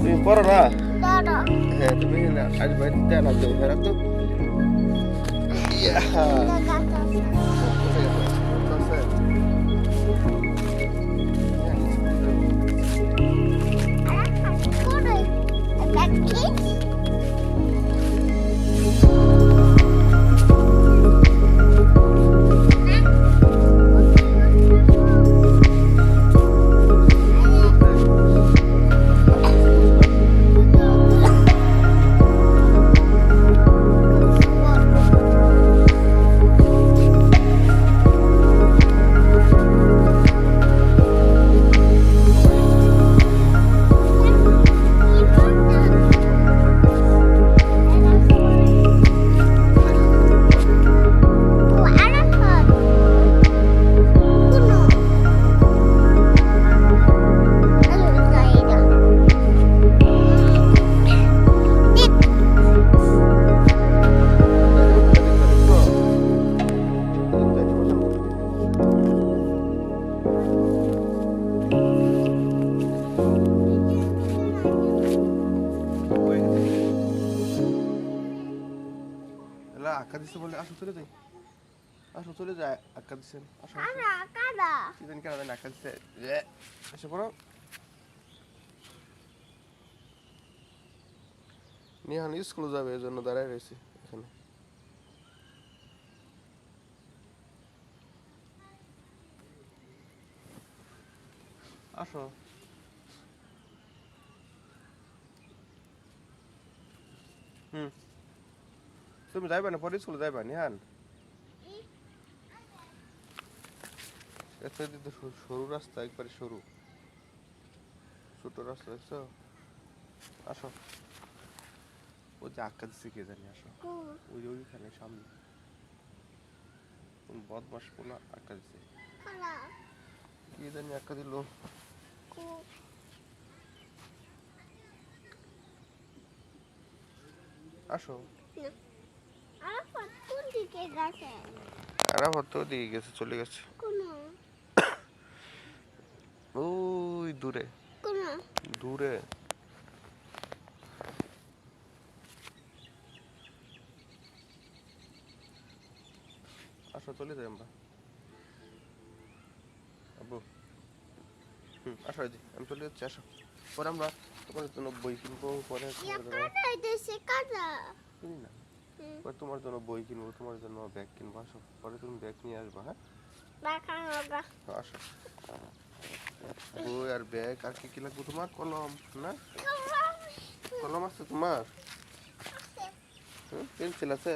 তুমি পড়ো না? দাদা হ্যাঁ তুমি আজ বাড়িতে দেন আজ যাবো ফেরাত তো ইয়া দাদা কোথায় গেছে? কোথায় আছে? হ্যাঁ, স্কুলে যাবো। করে দেখি আঁকা দিচ্ছে বলে আসো চলে যাই আসো চলে যায় আঁকা দিচ্ছেন আসো কাদা কি জানি কেন জানি আঁকা দিচ্ছে এসে পড়ো নিহান স্কুলে যাবে এই জন্য দাঁড়ায় রয়েছে এখানে আসো হুম তুমি যাইবা না পরে স্কুলে যাইবা নিহান এটা তো সরু রাস্তা একবারে সরু ছোট রাস্তা দেখছো আসো ও যে আঁকা দিচ্ছে কে জানি আসো ওই যে ওইখানে সামনে কোন বদমাস পোলা আঁকা দিচ্ছে কি জানি আঁকা দিল আসো কোন দিকে গেছে আরাফাত তো দিয়ে গেছে চলে গেছে কোন ওই দূরে কোন দূরে আসো চলে যাই আমরা আব্বু আসো এই যে আমি চলে যাচ্ছি আসো পরে আমরা তোমার জন্য বই কিনবো পরে কাদা কিনি না পরে তোমার জন্য বই কিনবো তোমার জন্য ব্যাগ কিনবো আসো পরে তুমি ব্যাগ নিয়ে আসবা হ্যাঁ আসো বই আর ব্যাগ আর কি কি লাগবে তোমার কলম না কলম আছে তোমার পেন্সিল আছে